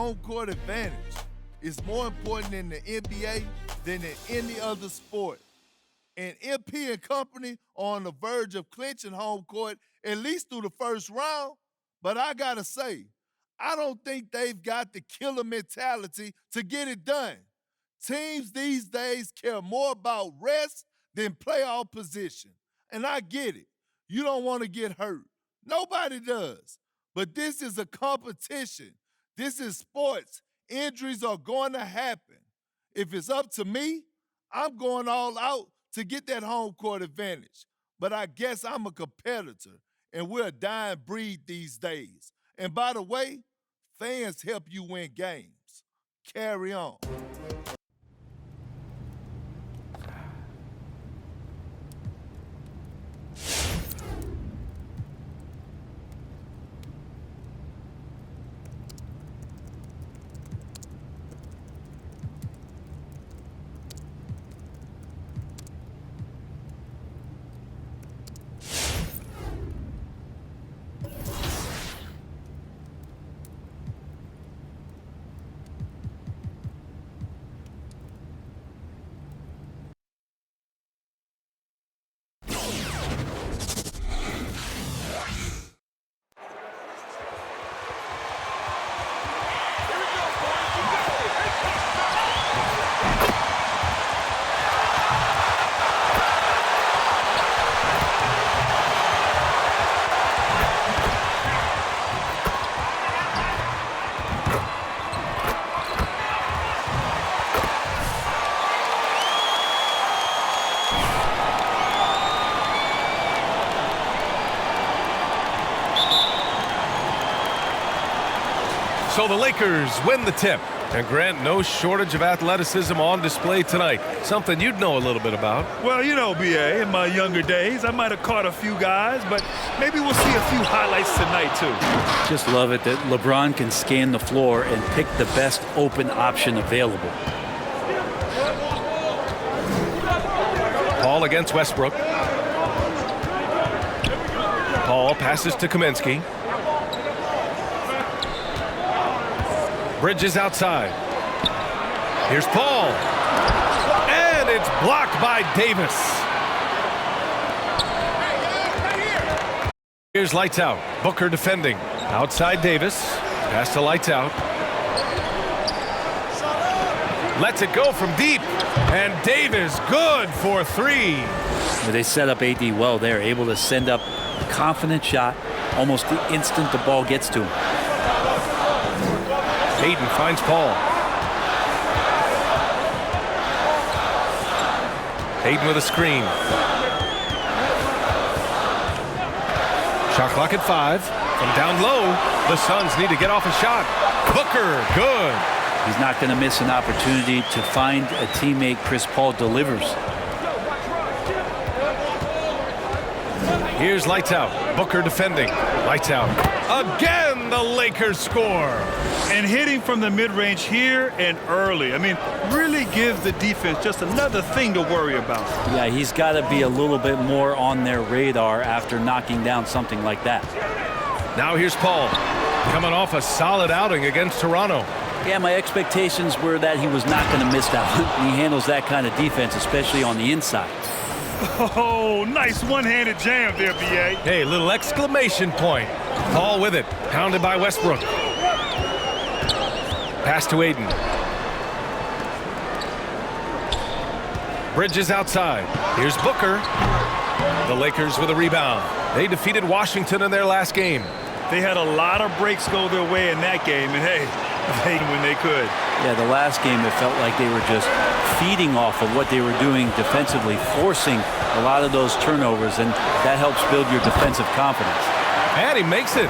home court advantage is more important in the NBA than in any other sport. And MP and company are on the verge of clinching home court at least through the first round. But I gotta say, I don't think they've got the killer mentality to get it done. Teams these days care more about rest than playoff position. And I get it. You don't want to get hurt. Nobody does. But this is a competition. This is sports. Injuries are going to happen. If it's up to me, I'm going all out to get that home court advantage. But I guess I'm a competitor, and we're a dying breed these days. And by the way, fans help you win games. Carry on. So the Lakers win the tip. And Grant, no shortage of athleticism on display tonight. Something you'd know a little bit about. Well, you know, B.A., in my younger days, I might have caught a few guys, but maybe we'll see a few highlights tonight, too. Just love it that LeBron can scan the floor and pick the best open option available. Paul against Westbrook. Paul passes to Kaminsky. Bridges outside. Here's Paul. And it's blocked by Davis. Here's Lights Out. Booker defending. Outside Davis. Pass to Lights Out. Lets it go from deep. And Davis good for three. They set up AD well there, able to send up a confident shot almost the instant the ball gets to him. Hayden finds Paul. Hayden with a screen. Shot clock at 5. From down low, the Suns need to get off a shot. Booker, good. He's not going to miss an opportunity to find a teammate. Chris Paul delivers. Here's Lights Out. Booker defending. Lights Out. Again, the Lakers score. And hitting from the mid-range here and early. I mean, really gives the defense just another thing to worry about. Yeah, he's got to be a little bit more on their radar after knocking down something like that. Now here's Paul, coming off a solid outing against Toronto. Yeah, my expectations were that he was not going to miss that one. He handles that kind of defense, especially on the inside. Oh, nice one-handed jam there, B.A. Hey, little exclamation point. Paul with it, pounded by Westbrook. Pass to Aiden. Bridges outside. Here's Booker. The Lakers with a rebound. They defeated Washington in their last game. They had a lot of breaks go their way in that game, and hey, they when they could. Yeah, the last game it felt like they were just feeding off of what they were doing defensively, forcing a lot of those turnovers, and that helps build your defensive confidence. And he makes it.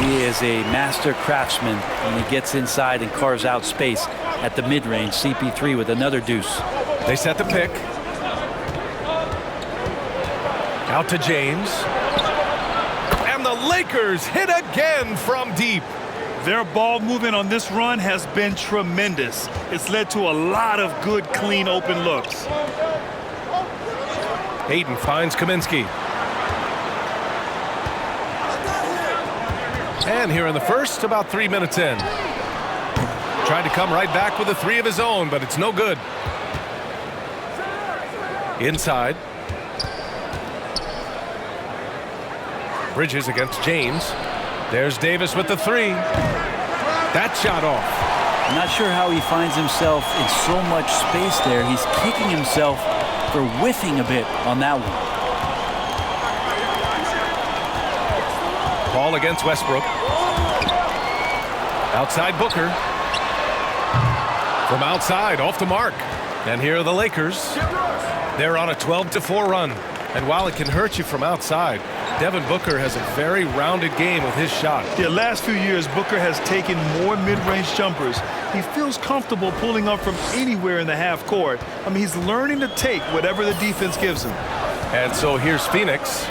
He is a master craftsman when he gets inside and carves out space at the mid-range. CP3 with another deuce. They set the pick. Out to James. And the Lakers hit again from deep. Their ball movement on this run has been tremendous. It's led to a lot of good, clean, open looks. Hayden finds Kaminsky. And here in the first, about 3 minutes in. tried to come right back with a three of his own, but it's no good. Inside. Bridges against James. There's Davis with the three. That shot off. I'm not sure how he finds himself in so much space there. He's kicking himself for whiffing a bit on that one. Ball against Westbrook. Outside Booker. From outside, off the mark. And here are the Lakers. They're on a 12-4 run. And while it can hurt you from outside, Devin Booker has a very rounded game with his shot. Yeah, last few years, Booker has taken more mid-range jumpers. He feels comfortable pulling up from anywhere in the half court. I mean, he's learning to take whatever the defense gives him. And so here's Phoenix.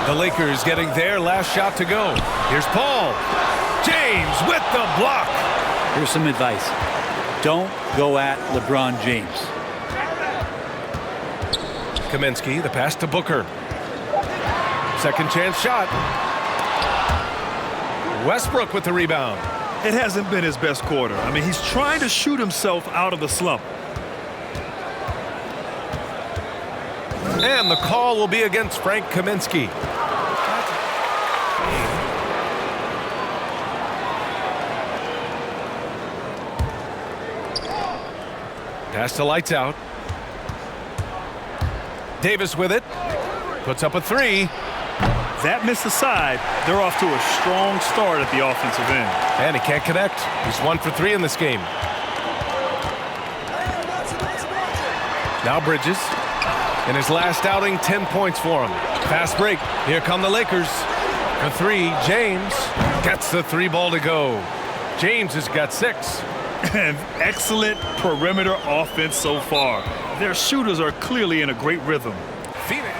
The Lakers getting their last shot to go. Here's Paul. James with the block. Here's some advice. Don't go at LeBron James. Kaminsky, the pass to Booker. Second chance shot. Westbrook with the rebound. It hasn't been his best quarter. I mean, he's trying to shoot himself out of the slump. And the call will be against Frank Kaminsky. Pass to Lights Out. Davis with it. Puts up a three. That missed aside. They're off to a strong start at the offensive end. And he can't connect. He's 1 for 3 in this game. Now Bridges. In his last outing, 10 points for him. Fast break. Here come the Lakers. For three, James gets the three ball to go. James has got 6. And excellent perimeter offense so far. Their shooters are clearly in a great rhythm. Phoenix.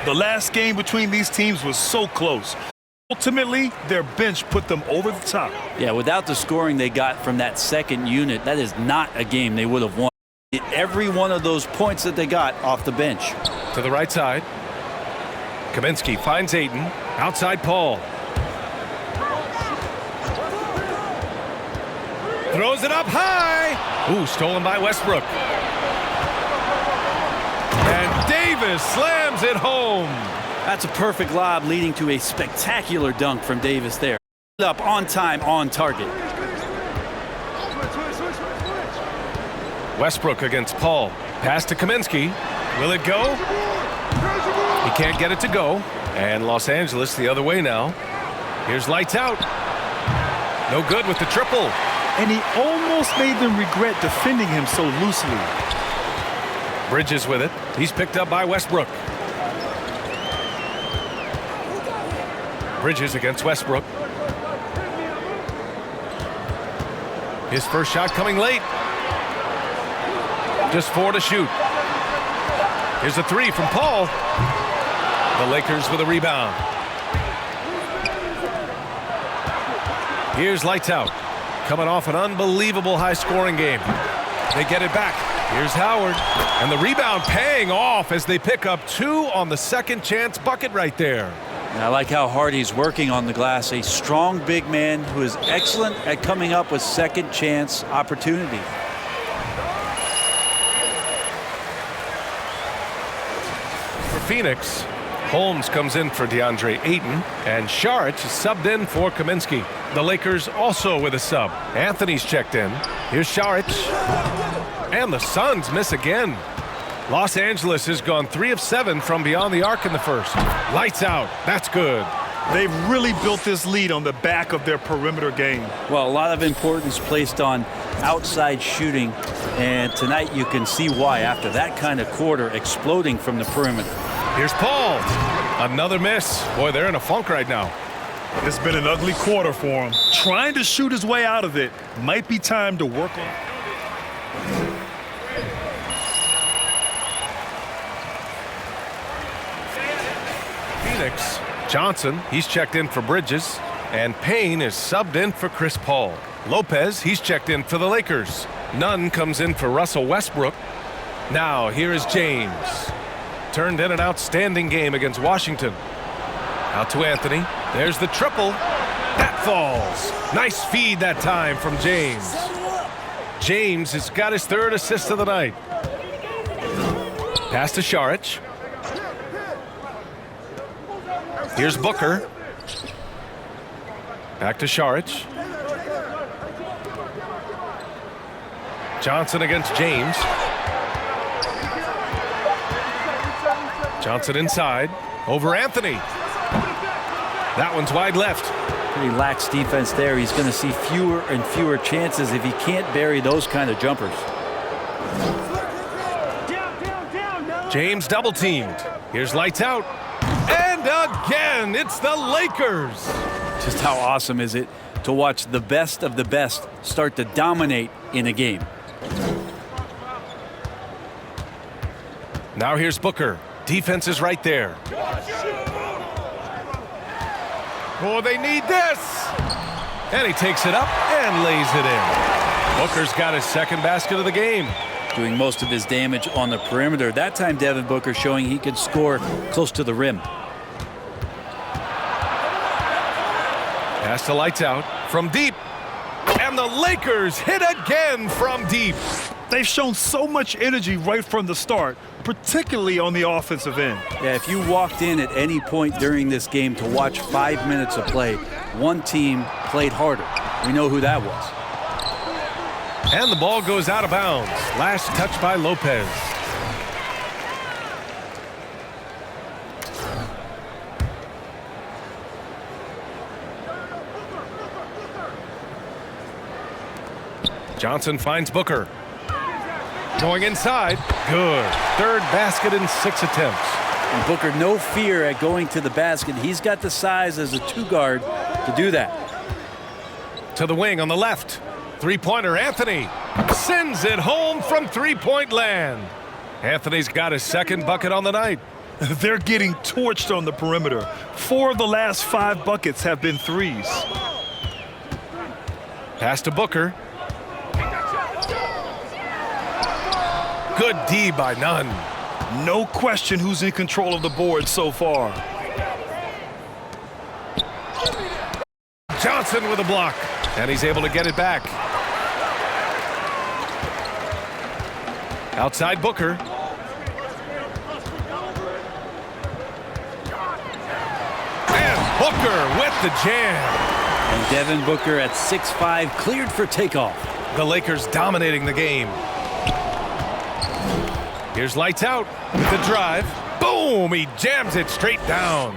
The last game between these teams was so close. Ultimately, their bench put them over the top. Yeah, without the scoring they got from that second unit, that is not a game they would have won. Every one of those points that they got off the bench. To the right side. Kaminsky finds Ayton. Outside Paul. Throws it up high. Ooh, stolen by Westbrook. And Davis slams it home. That's a perfect lob leading to a spectacular dunk from Davis there. Up on time, on target. Westbrook against Paul. Pass to Kaminsky. Will it go? He can't get it to go. And Los Angeles the other way now. Here's Lights Out. No good with the triple. And he almost made them regret defending him so loosely. Bridges with it. He's picked up by Westbrook. Bridges against Westbrook. His first shot coming late. Just 4 to shoot. Here's a three from Paul. The Lakers with a rebound. Here's Lights Out. Coming off an unbelievable high-scoring game. They get it back. Here's Howard. And the rebound paying off as they pick up 2 on the second chance bucket right there. And I like how hard he's working on the glass. A strong big man who is excellent at coming up with second chance opportunity. For Phoenix, Holmes comes in for DeAndre Ayton, and Saric is subbed in for Kaminsky. The Lakers also with a sub. Anthony's checked in. Here's Saric. And the Suns miss again. Los Angeles has gone 3 of 7 from beyond the arc in the first. Lights Out. That's good. They've really built this lead on the back of their perimeter game. Well, a lot of importance placed on outside shooting, and tonight you can see why after that kind of quarter exploding from the perimeter. Here's Paul. Another miss. Boy, they're in a funk right now. It's been an ugly quarter for him. Trying to shoot his way out of it. Might be time to work on. Phoenix. Johnson, he's checked in for Bridges. And Payne is subbed in for Chris Paul. Lopez, he's checked in for the Lakers. Nunn comes in for Russell Westbrook. Now, here is James. Turned in an outstanding game against Washington. Out to Anthony. There's the triple. That falls. Nice feed that time from James. James has got his third assist of the night. Pass to Šarić. Here's Booker. Back to Šarić. Johnson against James. Johnson inside. Over Anthony. That one's wide left. Pretty lax defense there. He's going to see fewer and fewer chances if he can't bury those kind of jumpers. James double teamed. Here's lights out. And again, it's the Lakers. Just how awesome is it to watch the best of the best start to dominate in a game. Now here's Booker. Defense is right there. Oh, they need this. And he takes it up and lays it in. Booker's got his second basket of the game. Doing most of his damage on the perimeter. That time Devin Booker showing he could score close to the rim. Pass to lights out from deep. And the Lakers hit again from deep. They've shown so much energy right from the start, particularly on the offensive end. Yeah, if you walked in at any point during this game to watch 5 minutes of play, one team played harder. We know who that was. And the ball goes out of bounds. Last touch by Lopez. Johnson finds Booker. Going inside. Good. Third basket in 6 attempts. And Booker, no fear at going to the basket. He's got the size as a two-guard to do that. To the wing on the left. Three-pointer, Anthony. Sends it home from three-point land. Anthony's got his second bucket on the night. They're getting torched on the perimeter. 4 of the last 5 buckets have been threes. Pass to Booker. Good D by Nunn. No question who's in control of the board so far. Johnson with a block. And he's able to get it back. Outside Booker. And Booker with the jam. And Devin Booker at 6'5", cleared for takeoff. The Lakers dominating the game. Here's lights out. The drive. Boom! He jams it straight down.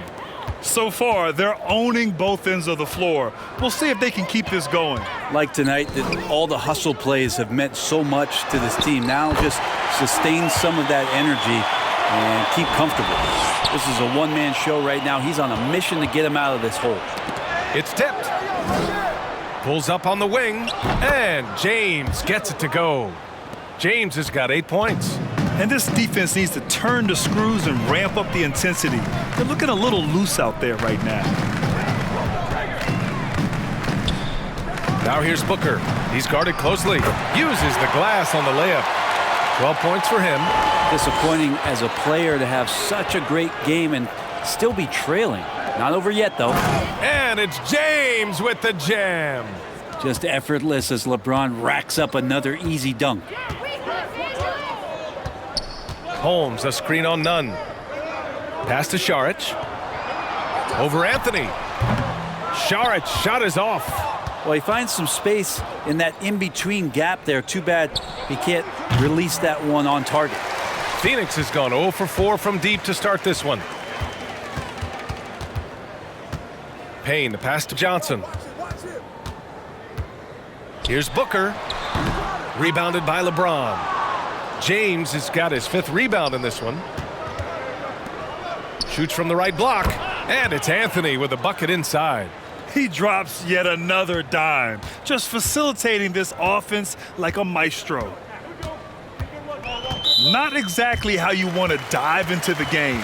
So far, they're owning both ends of the floor. We'll see if they can keep this going. Like tonight, that all the hustle plays have meant so much to this team. Now just sustain some of that energy and keep comfortable. This is a one-man show right now. He's on a mission to get him out of this hole. It's tipped. Pulls up on the wing. And James gets it to go. James has got 8 points. And this defense needs to turn the screws and ramp up the intensity. They're looking a little loose out there right now. Now here's Booker. He's guarded closely. Uses the glass on the layup. 12 points for him. Disappointing as a player to have such a great game and still be trailing. Not over yet, though. And it's James with the jam. Just effortless as LeBron racks up another easy dunk. Holmes, a screen on Nunn. Pass to Šarić. Over Anthony. Šarić shot is off. Well, he finds some space in that in-between gap there. Too bad he can't release that one on target. Phoenix has gone 0 for 4 from deep to start this one. Payne, the pass to Johnson. Here's Booker. Rebounded by LeBron. James has got his 5th rebound in this one. Shoots from the right block. And it's Anthony with a bucket inside. He drops yet another dime, just facilitating this offense like a maestro. Not exactly how you want to dive into the game.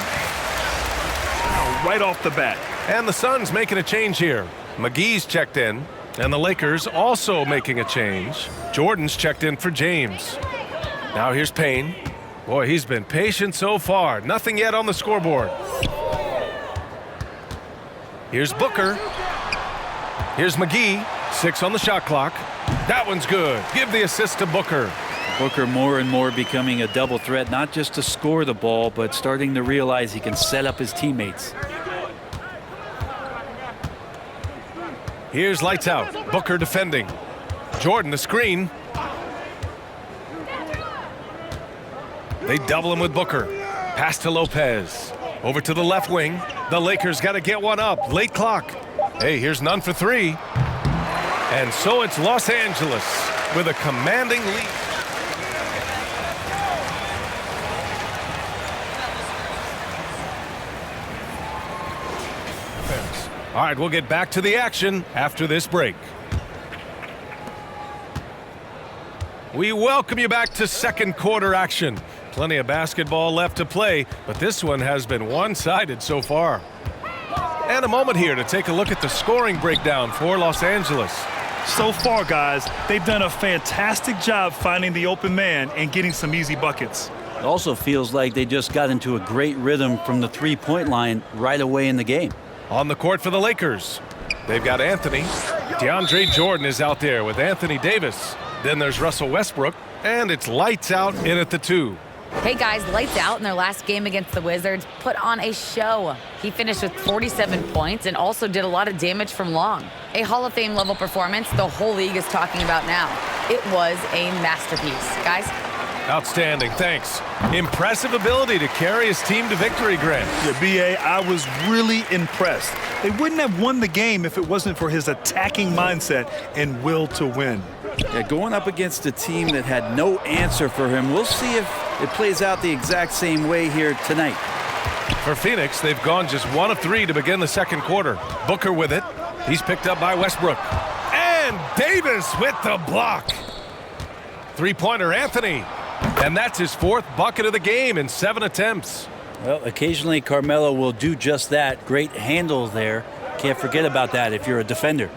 Right off the bat. And the Suns making a change here. McGee's checked in, and the Lakers also making a change. Jordan's checked in for James. Now here's Payne. Boy, he's been patient so far. Nothing yet on the scoreboard. Here's Booker. Here's McGee. 6 on the shot clock. That one's good. Give the assist to Booker. Booker more and more becoming a double threat, not just to score the ball, but starting to realize he can set up his teammates. Here's lights out. Booker defending. Jordan the screen. They double him with Booker. Pass to Lopez. Over to the left wing. The Lakers got to get one up. Late clock. Hey, here's none for 3. And so it's Los Angeles with a commanding lead. All right, we'll get back to the action after this break. We welcome you back to second quarter action. Plenty of basketball left to play, but this one has been one-sided so far. And a moment here to take a look at the scoring breakdown for Los Angeles. So far, guys, they've done a fantastic job finding the open man and getting some easy buckets. It also feels like they just got into a great rhythm from the three-point line right away in the game. On the court for the Lakers, they've got Anthony. DeAndre Jordan is out there with Anthony Davis. Then there's Russell Westbrook, and it's lights out in at the 2. Hey guys, lights out in their last game against the Wizards put on a show. He finished with 47 points and also did a lot of damage from long. A Hall of Fame level performance the whole league is talking about now. It was a masterpiece. Guys? Outstanding, thanks. Impressive ability to carry his team to victory, Grant. Yeah, B.A., I was really impressed. They wouldn't have won the game if it wasn't for his attacking mindset and will to win. Yeah, going up against a team that had no answer for him. We'll see if it plays out the exact same way here tonight. For Phoenix, they've gone just 1 of 3 to begin the second quarter. Booker with it. He's picked up by Westbrook. And Davis with the block. Three-pointer Anthony. And that's his 4th bucket of the game in 7 attempts. Well, occasionally Carmelo will do just that. Great handle there. Can't forget about that if you're a defender.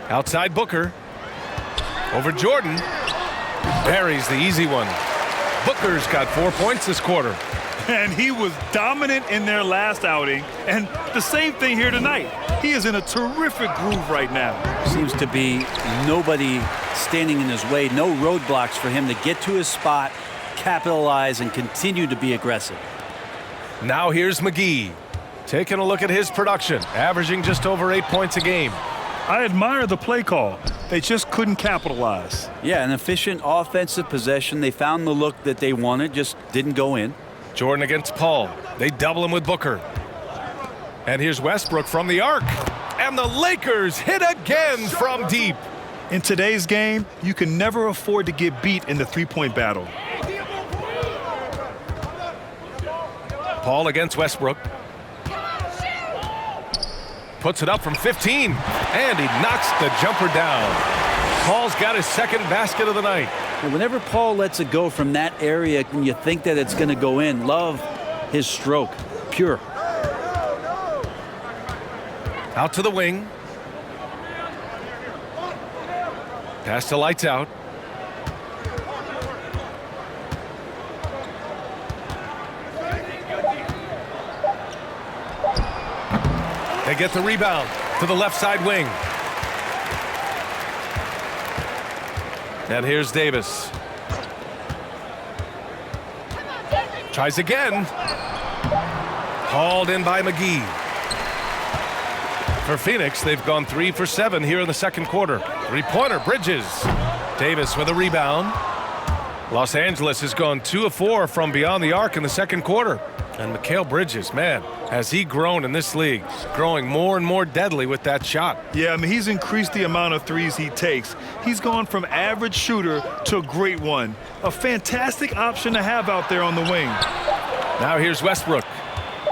Outside Booker. Over Jordan. Buries the easy one. Booker's got 4 points this quarter. And he was dominant in their last outing. And the same thing here tonight. He is in a terrific groove right now. Seems to be nobody standing in his way. No roadblocks for him to get to his spot, capitalize, and continue to be aggressive. Now here's McGee. Taking a look at his production. Averaging just over 8 points a game. I admire the play call. They just couldn't capitalize. Yeah, an efficient offensive possession. They found the look that they wanted, just didn't go in. Jordan against Paul. They double him with Booker. And here's Westbrook from the arc. And the Lakers hit again from deep. In today's game, you can never afford to get beat in the three-point battle. Paul against Westbrook. Puts it up from 15. And he knocks the jumper down. Paul's got his 2nd basket of the night. And whenever Paul lets it go from that area, when you think that it's going to go in, love his stroke. Pure. Out to the wing. Pass to lights out. They get the rebound to the left side wing. And here's Davis. Tries again. Hauled in by McGee. For Phoenix, they've gone 3 for 7 here in the second quarter. Three-pointer, Bridges. Davis with a rebound. Los Angeles has gone 2 of 4 from beyond the arc in the second quarter. And Mikal Bridges, man, has he grown in this league, growing more and more deadly with that shot. Yeah, I mean, he's increased the amount of threes he takes. He's gone from average shooter to a great one. A fantastic option to have out there on the wing. Now here's Westbrook.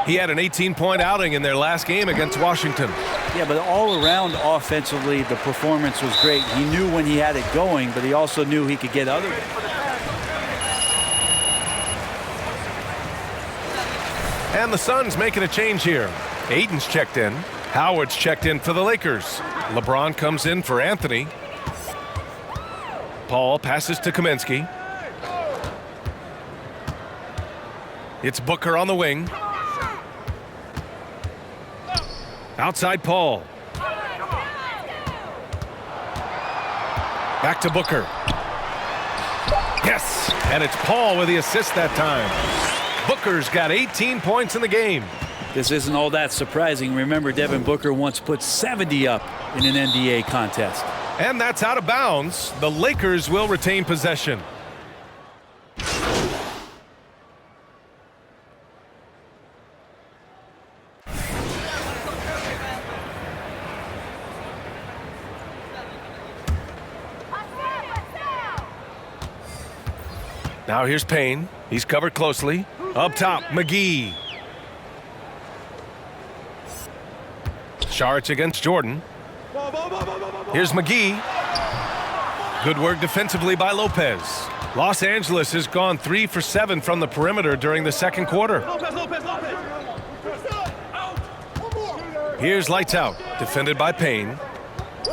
He had an 18-point outing in their last game against Washington. Yeah, but all around offensively, the performance was great. He knew when he had it going, but he also knew he could get other. And the Suns making a change here. Ayton's checked in. Howard's checked in for the Lakers. LeBron comes in for Anthony. Paul passes to Kaminsky. It's Booker on the wing. Outside Paul. Back to Booker. Yes, and it's Paul with the assist that time. Booker's got 18 points in the game. This isn't all that surprising. Remember, Devin Booker once put 70 up in an NBA contest. And that's out of bounds. The Lakers will retain possession. Now here's Payne. He's covered closely. Up top, McGee. Saric against Jordan. Here's McGee. Good work defensively by Lopez. Los Angeles has gone 3 for 7 from the perimeter during the second quarter. Here's Lights Out, defended by Payne.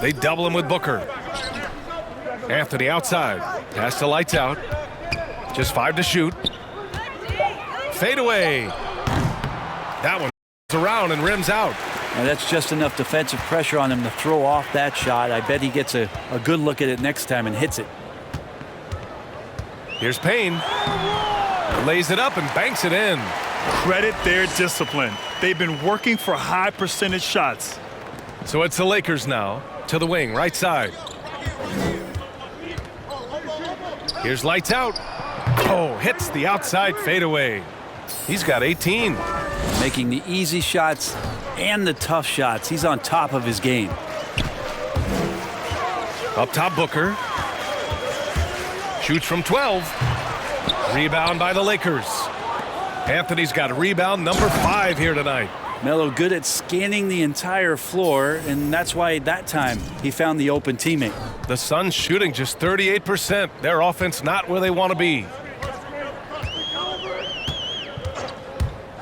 They double him with Booker. Anthony outside. Pass to Lights Out. Just 5 to shoot. Fade away. That one around and rims out. Now that's just enough defensive pressure on him to throw off that shot. I bet he gets a good look at it next time and hits it. Here's Payne. Lays it up and banks it in. Credit their discipline. They've been working for high percentage shots. So it's the Lakers now. To the wing, right side. Here's Lights Out. Oh, hits the outside fadeaway. He's got 18. Making the easy shots and the tough shots. He's on top of his game. Up top, Booker. Shoots from 12. Rebound by the Lakers. Anthony's got a rebound number 5 here tonight. Melo good at scanning the entire floor, and that's why that time he found the open teammate. The Suns shooting just 38%. Their offense not where they want to be.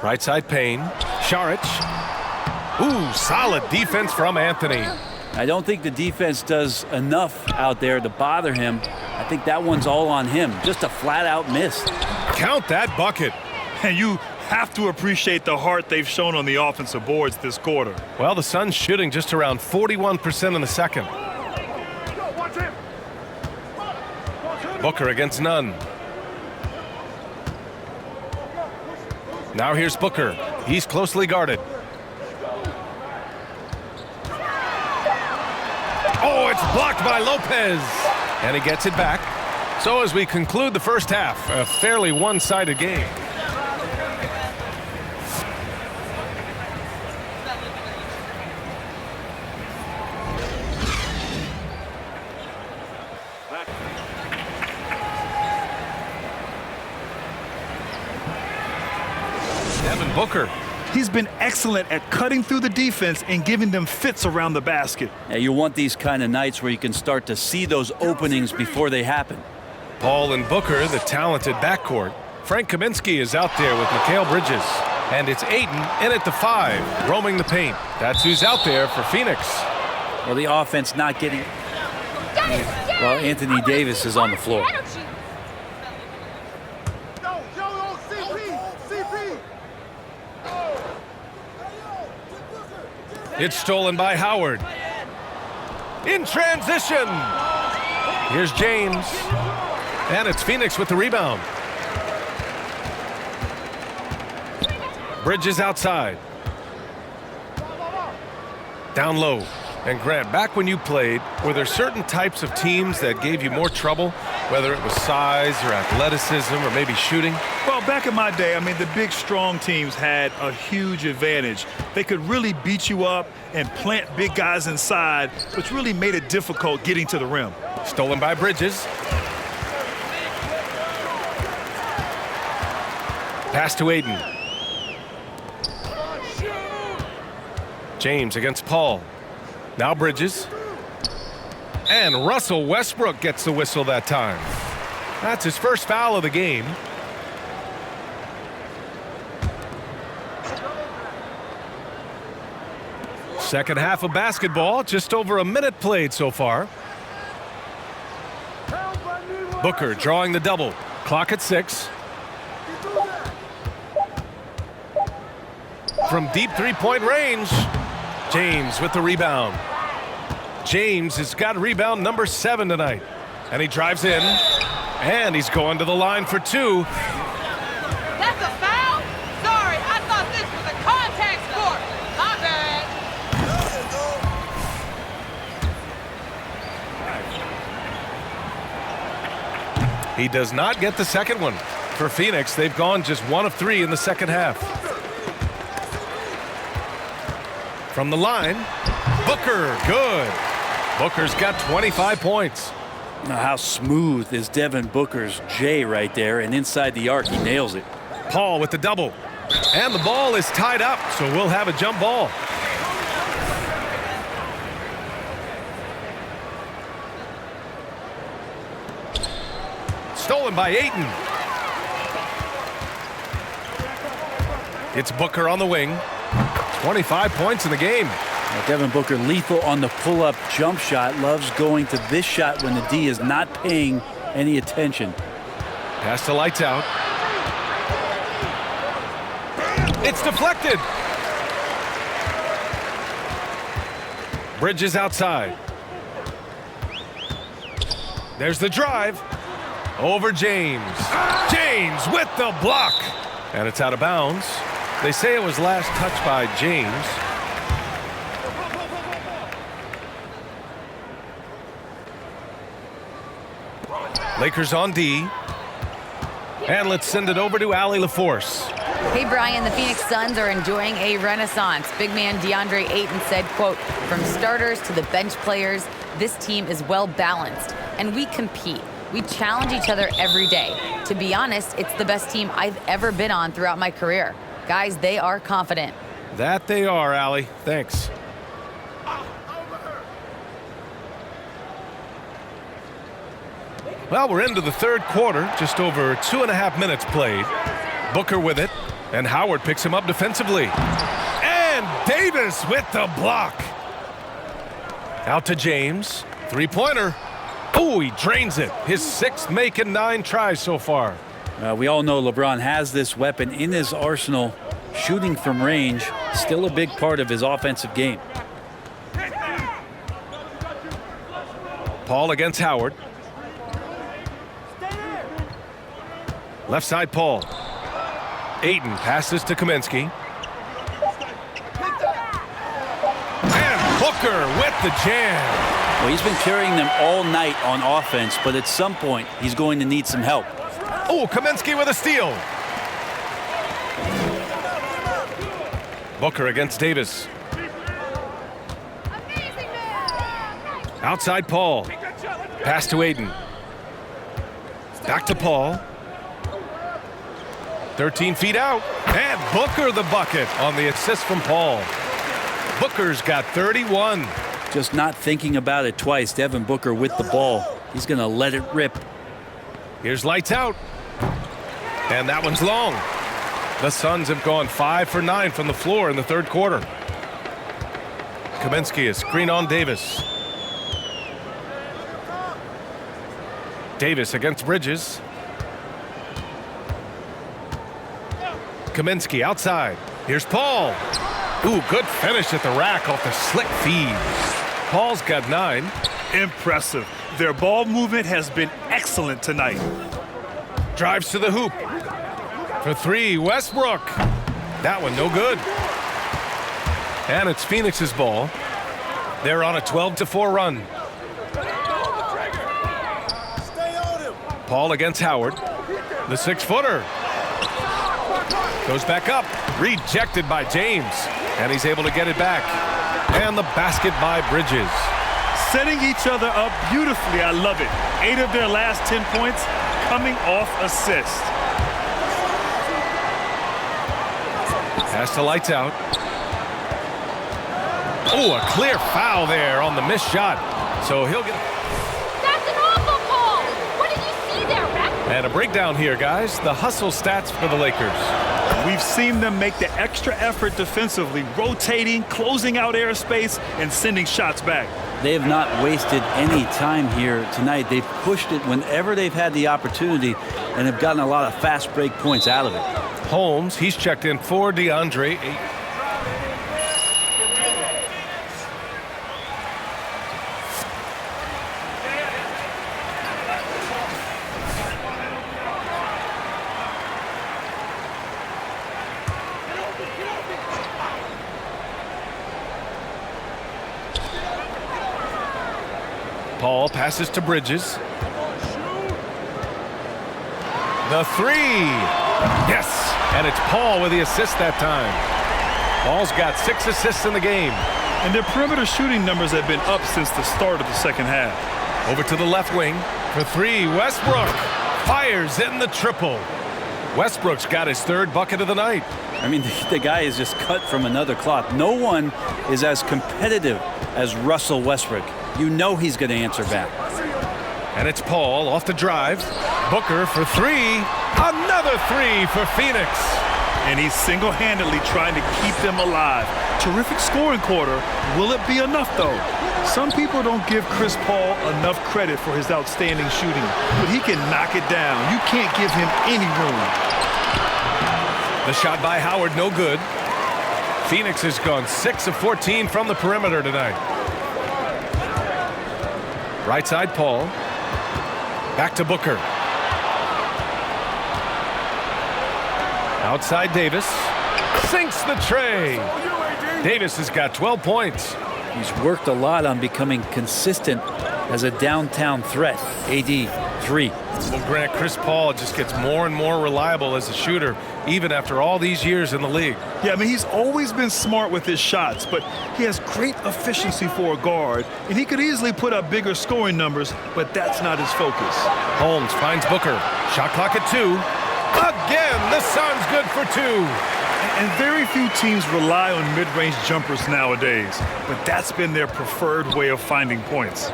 Right side Payne. Saric. Ooh, solid defense from Anthony. I don't think the defense does enough out there to bother him. I think that one's all on him. Just a flat-out miss. Count that bucket. And you have to appreciate the heart they've shown on the offensive boards this quarter. Well, the Suns shooting just around 41% in the second. Booker against none. Now here's Booker. He's closely guarded. Oh, it's blocked by Lopez. And he gets it back. So as we conclude the first half, a fairly one-sided game. Devin Booker. He's been excellent at cutting through the defense and giving them fits around the basket. Yeah, you want these kind of nights where you can start to see those openings before they happen. Paul and Booker, the talented backcourt. Frank Kaminsky is out there with Mikal Bridges. And it's Ayton in at the 5, roaming the paint. That's who's out there for Phoenix. Well, the offense not getting... Well, Anthony Davis is on the floor. It's stolen by Howard. In transition. Here's James. And it's Phoenix with the rebound. Bridges outside. Down low. And Grant, back when you played, were there certain types of teams that gave you more trouble, whether it was size or athleticism or maybe shooting? Well, back in my day, I mean, the big, strong teams had a huge advantage. They could really beat you up and plant big guys inside, which really made it difficult getting to the rim. Stolen by Bridges. Pass to Ayton. James against Paul. Now Bridges. And Russell Westbrook gets the whistle that time. That's his first foul of the game. Second half of basketball, just over a minute played so far. Booker drawing the double. Clock at 6. From deep three-point range. James with the rebound. James has got rebound number 7 tonight. And he drives in, and he's going to the line for 2. That's a foul? Sorry, I thought this was a contact sport. My bad. He does not get the second one. For Phoenix, they've gone just 1 of 3 in the second half. From the line, Booker, good. Booker's got 25 points. Now, how smooth is Devin Booker's J right there, and inside the arc, he nails it. Paul with the double. And the ball is tied up, so we'll have a jump ball. Stolen by Ayton. It's Booker on the wing. 25 points in the game. Now, Devin Booker lethal on the pull-up jump shot. Loves going to this shot when the D is not paying any attention. Pass to Lights Out. It's deflected. Bridges outside. There's the drive. Over James. James with the block. And it's out of bounds. They say it was last touched by James. Lakers on D. And let's send it over to Allie LaForce. Hey, Brian, the Phoenix Suns are enjoying a renaissance. Big man DeAndre Ayton said, quote, "From starters to the bench players, this team is well balanced, and we compete. We challenge each other every day. To be honest, it's the best team I've ever been on throughout my career. Guys, they are confident." That they are, Allie. Thanks. Well, we're into the third quarter, just over 2.5 minutes played. Booker with it, and Howard picks him up defensively. And Davis with the block. Out to James. Three-pointer. Oh, he drains it. His 6th make in 9 tries so far. We all know LeBron has this weapon in his arsenal. Shooting from range, still a big part of his offensive game. Paul against Howard. Left side, Paul. Ayton passes to Kaminsky. And Booker with the jam. Well, he's been carrying them all night on offense, but at some point, he's going to need some help. Oh, Kaminsky with a steal. Booker against Davis. Outside Paul. Pass to Ayton. Back to Paul. 13 feet out. And Booker the bucket on the assist from Paul. Booker's got 31. Just not thinking about it twice. Devin Booker with the ball. He's going to let it rip. Here's Lights Out. And that one's long. The Suns have gone 5 for 9 from the floor in the third quarter. Kaminsky is screen on Davis. Davis against Bridges. Kaminsky outside. Here's Paul. Ooh, good finish at the rack off the slick feed. Paul's got 9. Impressive. Their ball movement has been excellent tonight. Drives to the hoop. For 3, Westbrook. That one no good. And it's Phoenix's ball. They're on a 12-4 run. Paul against Howard. The 6-footer. Goes back up. Rejected by James. And he's able to get it back. And the basket by Bridges. Setting each other up beautifully. I love it. 8 of their last 10 points coming off assists. Pass to Lights Out. Oh, a clear foul there on the missed shot. So he'll get... That's an awful call. What did you see there, Rep? And a breakdown here, guys. The hustle stats for the Lakers. We've seen them make the extra effort defensively, rotating, closing out airspace, and sending shots back. They have not wasted any time here tonight. They've pushed it whenever they've had the opportunity and have gotten a lot of fast break points out of it. Holmes, he's checked in for DeAndre Ayton. Paul passes to Bridges. The three. Yes, and it's Paul with the assist that time. Paul's got 6 assists in the game. And their perimeter shooting numbers have been up since the start of the second half. Over to the left wing for 3. Westbrook fires in the triple. Westbrook's got his 3rd bucket of the night. I mean, the guy is just cut from another cloth. No one is as competitive as Russell Westbrook. You know he's going to answer back. And it's Paul off the drive. Booker for 3. Another 3 for Phoenix. And he's single-handedly trying to keep them alive. Terrific scoring quarter. Will it be enough, though? Some people don't give Chris Paul enough credit for his outstanding shooting, but he can knock it down. You can't give him any room. The shot by Howard, no good. Phoenix has gone 6 of 14 from the perimeter tonight. Right side, Paul. Back to Booker. Outside Davis. Sinks the tray. Davis has got 12 points. He's worked a lot on becoming consistent as a downtown threat. AD 3. Well, Grant, Chris Paul just gets more and more reliable as a shooter, even after all these years in the league. Yeah, I mean, he's always been smart with his shots, but he has great efficiency for a guard, and he could easily put up bigger scoring numbers, but that's not his focus. Holmes finds Booker. Shot clock at 2. Again, the Suns good for 2. And very few teams rely on mid-range jumpers nowadays, but that's been their preferred way of finding points.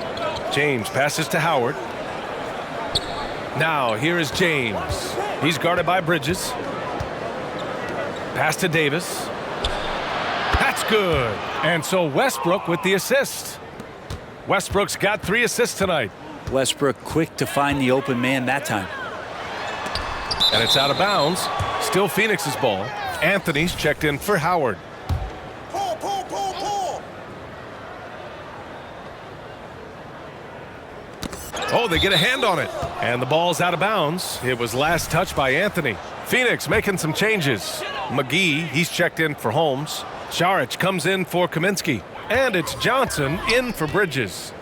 James passes to Howard. Now, here is James. He's guarded by Bridges. Pass to Davis. That's good. And so Westbrook with the assist. Westbrook's got 3 assists tonight. Westbrook quick to find the open man that time. And it's out of bounds. Still Phoenix's ball. Anthony's checked in for Howard. Oh, they get a hand on it. And the ball's out of bounds. It was last touched by Anthony. Phoenix making some changes. McGee, he's checked in for Holmes. Saric comes in for Kaminsky. And it's Johnson in for Bridges.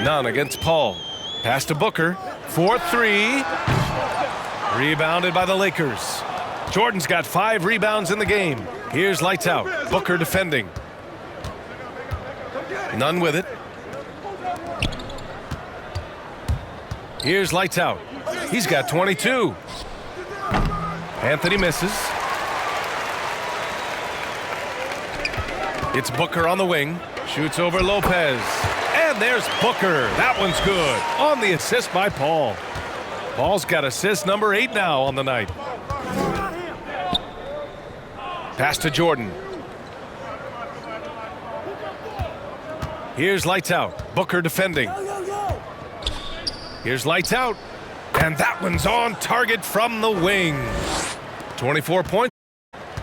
None against Paul. Pass to Booker. 4-3. Rebounded by the Lakers. Jordan's got 5 rebounds in the game. Here's lights out. Booker defending. None with it. Here's lights out. He's got 22. Anthony misses. It's Booker on the wing. Shoots over Lopez. And there's Booker. That one's good. On the assist by Paul. Paul's got assist number 8 now on the night. Pass to Jordan. Here's lights out. Booker defending. Here's lights out. And that one's on target from the wing. 24 points.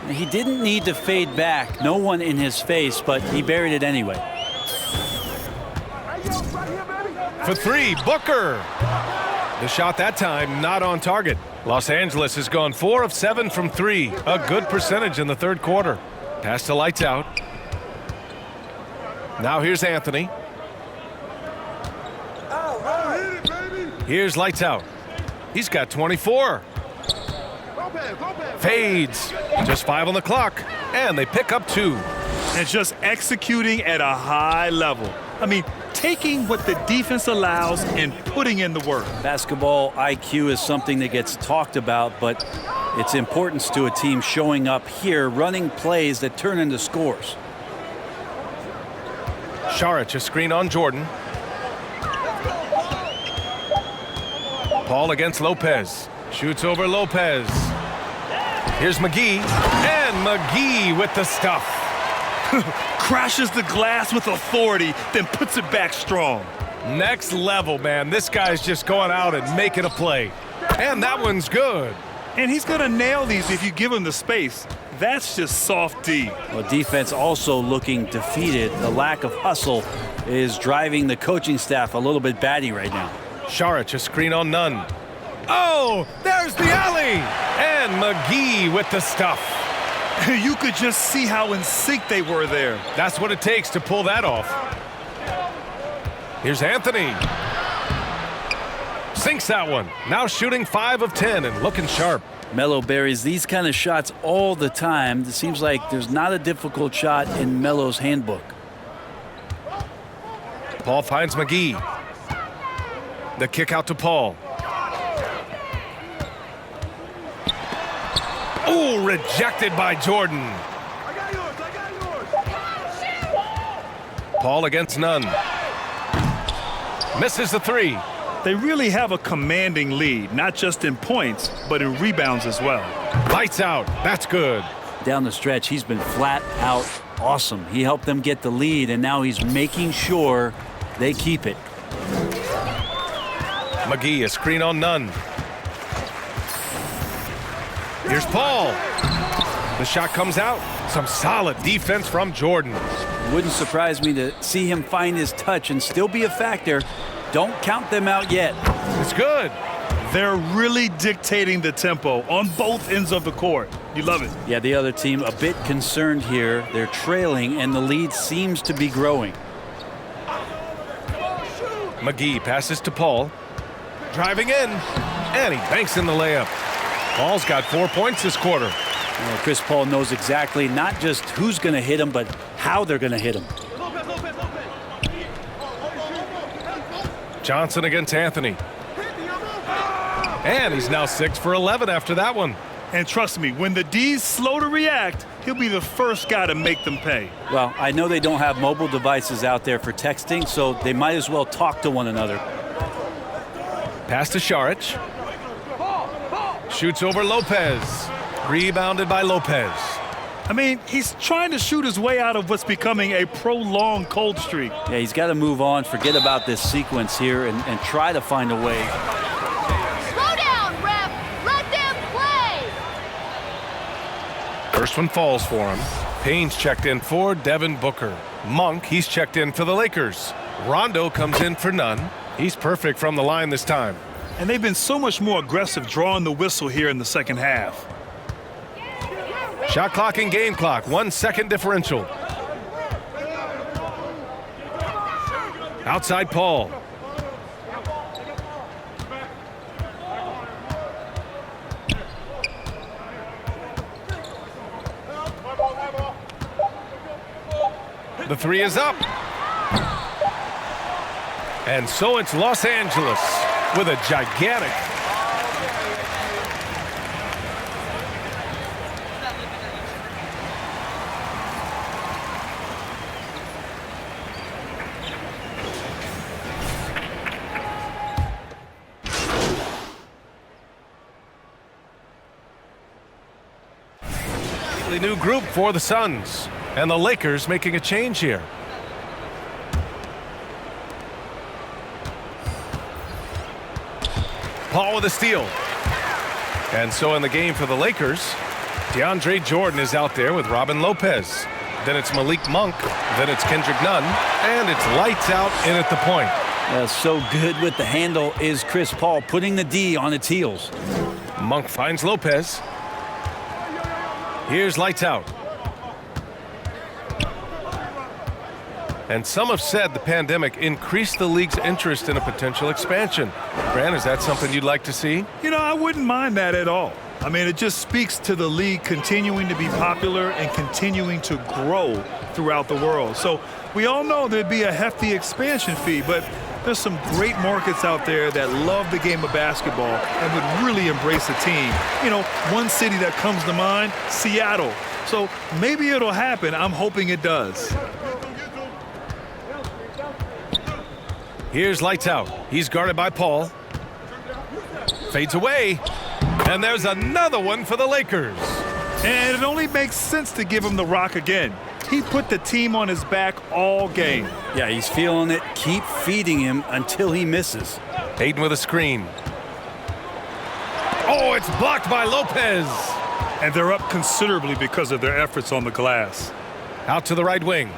He didn't need to fade back. No one in his face, but he buried it anyway. For 3, Booker. The shot that time not on target. Los Angeles has gone 4 of 7 from 3. A good percentage in the 3rd quarter. Pass to lights out. Now here's Anthony. Here's lights out. He's got 24. Fades. Just 5 on the clock. And they pick up 2. And just executing at a high level. I mean, taking what the defense allows and putting in the work. Basketball IQ is something that gets talked about, but its importance to a team showing up here, running plays that turn into scores. Saric, a screen on Jordan. Paul against Lopez. Shoots over Lopez. Here's McGee. And McGee with the stuff. Crashes the glass with authority, then puts it back strong. Next level, man. This guy's just going out and making a play. And that one's good. And he's going to nail these if you give him the space. That's just soft D. Well, defense also looking defeated. The lack of hustle is driving the coaching staff a little bit batty right now. Saric, a screen on Nunn. Oh, there's the alley! And McGee with the stuff. You could just see how in sync they were there. That's what it takes to pull that off. Here's Anthony. Sinks that one. Now shooting 5 of 10 and looking sharp. Melo buries these kind of shots all the time. It seems like there's not a difficult shot in Melo's handbook. Paul finds McGee. The kick out to Paul. Oh, rejected by Jordan. Paul against Nunn. Misses the 3. They really have a commanding lead, not just in points, but in rebounds as well. Lights out. That's good. Down the stretch, he's been flat out awesome. He helped them get the lead, and now he's making sure they keep it. McGee, a screen on Nunn. Here's Paul. The shot comes out. Some solid defense from Jordan. Wouldn't surprise me to see him find his touch and still be a factor. Don't count them out yet. It's good. They're really dictating the tempo on both ends of the court. You love it. Yeah, the other team a bit concerned here. They're trailing, and the lead seems to be growing. McGee passes to Paul. Driving in. And he banks in the layup. Paul's got 4 points this quarter. Chris Paul knows exactly not just who's going to hit him, but how they're going to hit him. Johnson against Anthony. And he's now 6 for 11 after that one. And trust me, when the D's slow to react, he'll be the first guy to make them pay. Well, I know they don't have mobile devices out there for texting, so they might as well talk to one another. Pass to Šarić. Shoots over Lopez. Rebounded by Lopez. I mean, he's trying to shoot his way out of what's becoming a prolonged cold streak. Yeah, he's got to move on, forget about this sequence here, and try to find a way. Slow down, ref. Let them play. First one falls for him. Payne's checked in for Devin Booker. Monk, he's checked in for the Lakers. Rondo comes in for Nunn. He's perfect from the line this time. And they've been so much more aggressive drawing the whistle here in the second half. Shot clock and game clock, 1 second differential. Outside Paul. The 3 is up. And so it's Los Angeles with a gigantic. New group for the Suns, and the Lakers making a change here. Paul with a steal. And so in the game for the Lakers, DeAndre Jordan is out there with Robin Lopez. Then it's Malik Monk. Then it's Kendrick Nunn. And it's lights out in at the point. So good with the handle is Chris Paul, putting the D on its heels. Monk finds Lopez. Here's lights out. And some have said the pandemic increased the league's interest in a potential expansion. Grant, is that something you'd like to see? You know, I wouldn't mind that at all. I mean, it just speaks to the league continuing to be popular and continuing to grow throughout the world. So we all know there'd be a hefty expansion fee, but there's some great markets out there that love the game of basketball and would really embrace the team. You know, one city that comes to mind, Seattle. So maybe it'll happen. I'm hoping it does. Here's lights out. He's guarded by Paul. Fades away. And there's another one for the Lakers. And it only makes sense to give him the rock again. He put the team on his back all game. Yeah, he's feeling it. Keep feeding him until he misses. Hayden with a screen. Oh, it's blocked by Lopez. And they're up considerably because of their efforts on the glass. Out to the right wing.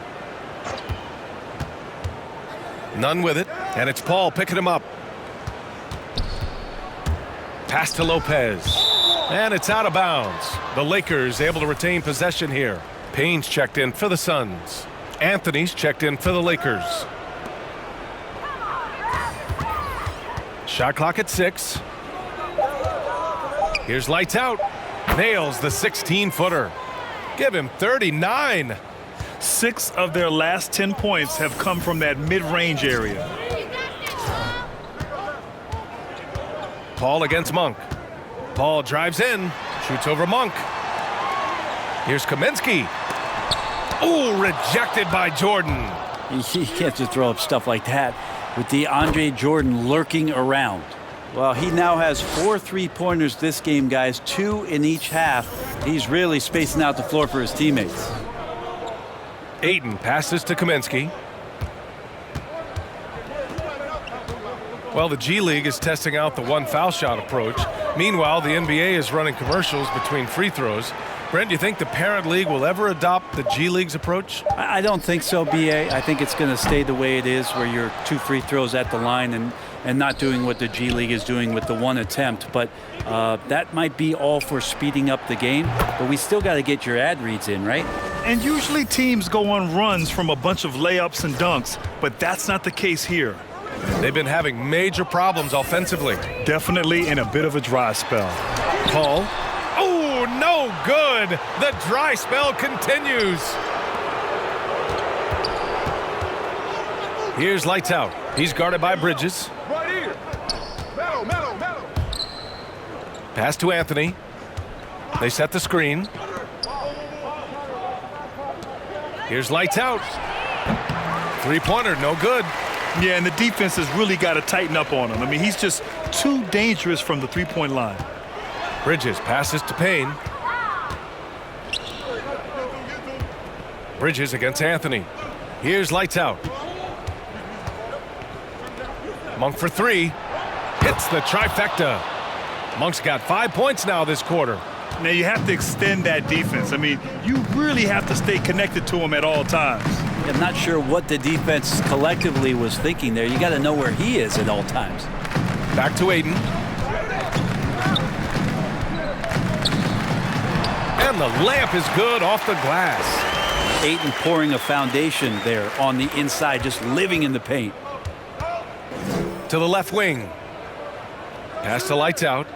Nunn with it, and it's Paul picking him up. Pass to Lopez. And it's out of bounds. The Lakers able to retain possession here. Payne's checked in for the Suns. Anthony's checked in for the Lakers. Shot clock at 6. Here's lights out. Nails the 16-footer. Give him 39. 6 of their last 10 points have come from that mid-range area. Paul against Monk. Paul drives in, shoots over Monk. Here's Kaminsky. Ooh, rejected by Jordan. You can't just throw up stuff like that with DeAndre Jordan lurking around. Well, he now has 4 3-pointers this game, guys, 2 in each half. He's really spacing out the floor for his teammates. Ayton passes to Kaminsky. Well, the G League is testing out the 1 foul shot approach. Meanwhile, the NBA is running commercials between free throws. Brent, do you think the parent league will ever adopt the G League's approach? I don't think so, B.A. I think it's going to stay the way it is, where you're 2 free throws at the line and not doing what the G League is doing with the 1 attempt. But that might be all for speeding up the game. But we still got to get your ad reads in, right? And usually teams go on runs from a bunch of layups and dunks, but that's not the case here. They've been having major problems offensively. Definitely in a bit of a dry spell. Paul. Oh, no good. The dry spell continues. Here's lights out. He's guarded by Bridges. Right here. Metal. Pass to Anthony. They set the screen. Here's lights out. 3-pointer, no good. Yeah, and the defense has really got to tighten up on him. I mean, he's just too dangerous from the 3-point line. Bridges passes to Payne. Bridges against Anthony. Here's lights out. Monk for 3. Hits the trifecta. Monk's got 5 points now this quarter. Now, you have to extend that defense. I mean, you really have to stay connected to him at all times. I'm not sure what the defense collectively was thinking there. You got to know where he is at all times. Back to Ayton. And the layup is good off the glass. Ayton pouring a foundation there on the inside, just living in the paint. To the left wing. Pass to lights out.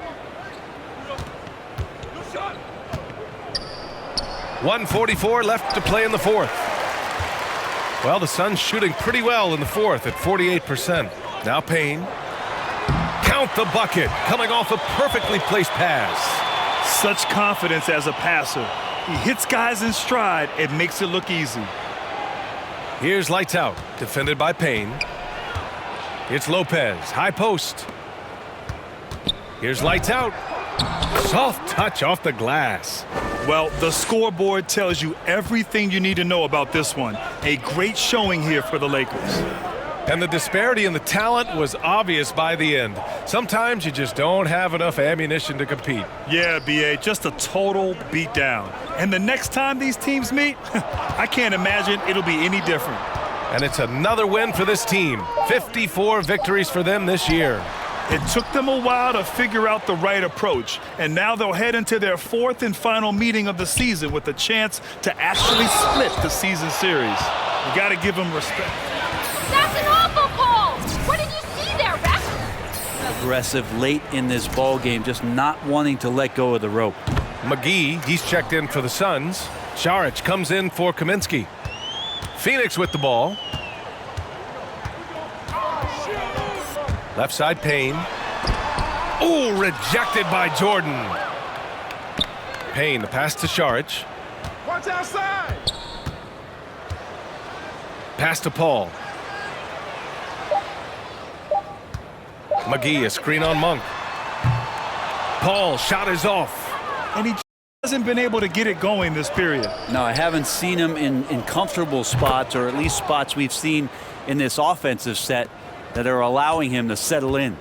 1:44 left to play in the 4th. Well, the Suns shooting pretty well in the 4th at 48%. Now Payne. Count the bucket, coming off a perfectly placed pass. Such confidence as a passer. He hits guys in stride. It makes it look easy. Here's lights out, defended by Payne. It's Lopez, high post. Here's lights out. Soft touch off the glass. Well, the scoreboard tells you everything you need to know about this one. A great showing here for the Lakers. And the disparity in the talent was obvious by the end. Sometimes you just don't have enough ammunition to compete. Yeah, B.A., just a total beatdown. And the next time these teams meet, I can't imagine it'll be any different. And it's another win for this team. 54 victories for them this year. It took them a while to figure out the right approach, and now they'll head into their 4th and final meeting of the season with a chance to actually split the season series. You got to give them respect. That's an awful call! What did you see there, ref? Aggressive late in this ball game, just not wanting to let go of the rope. McGee, he's checked in for the Suns. Saric comes in for Kaminsky. Phoenix with the ball. Left side, Payne. Ooh, rejected by Jordan. Payne, the pass to Saric. Watch outside. Pass to Paul. McGee, a screen on Monk. Paul, shot is off. And he hasn't been able to get it going this period. No, I haven't seen him in comfortable spots, or at least spots we've seen in this offensive set that are allowing him to settle in.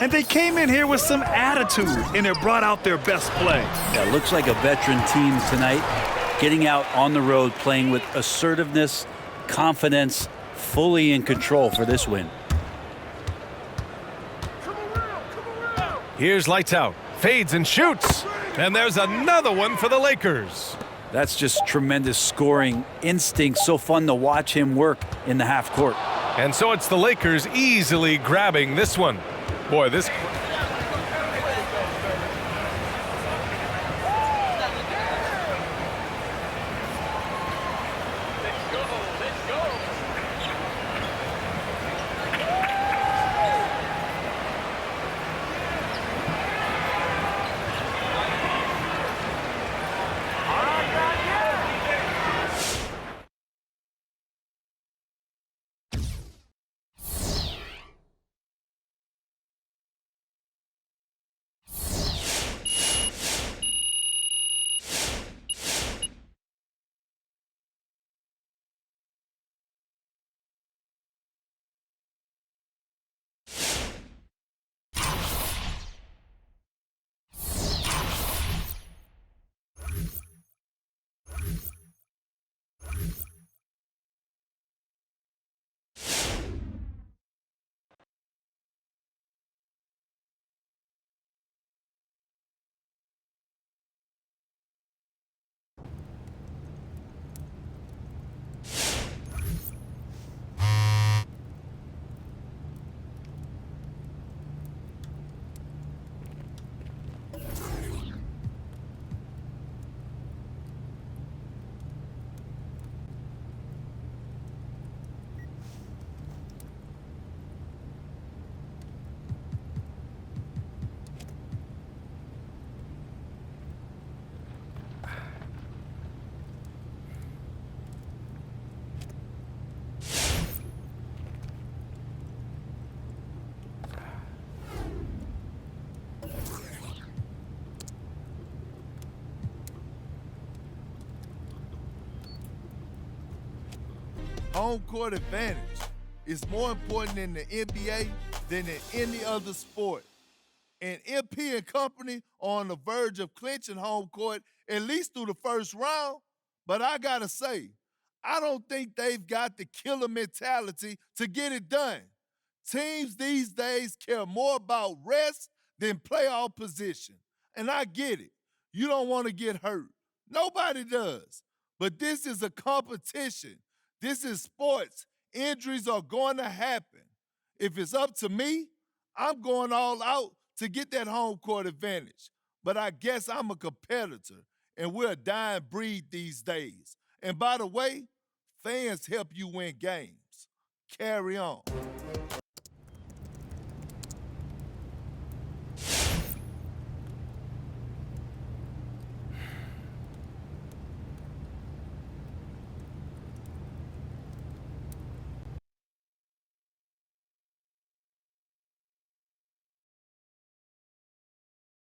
And they came in here with some attitude, and it brought out their best play. Yeah, looks like a veteran team tonight, getting out on the road, playing with assertiveness, confidence, fully in control for this win. Here's lights out. Fades and shoots. And there's another one for the Lakers. That's just tremendous scoring instinct. So fun to watch him work in the half court. And so it's the Lakers easily grabbing this one. Boy, this... Home court advantage is more important in the NBA than in any other sport. And MP and company are on the verge of clinching home court at least through the first round. But I gotta say, I don't think they've got the killer mentality to get it done. Teams these days care more about rest than playoff position. And I get it. You don't want to get hurt. Nobody does. But this is a competition. This is sports. Injuries are going to happen. If it's up to me, I'm going all out to get that home court advantage. But I guess I'm a competitor, and we're a dying breed these days. And by the way, fans help you win games. Carry on.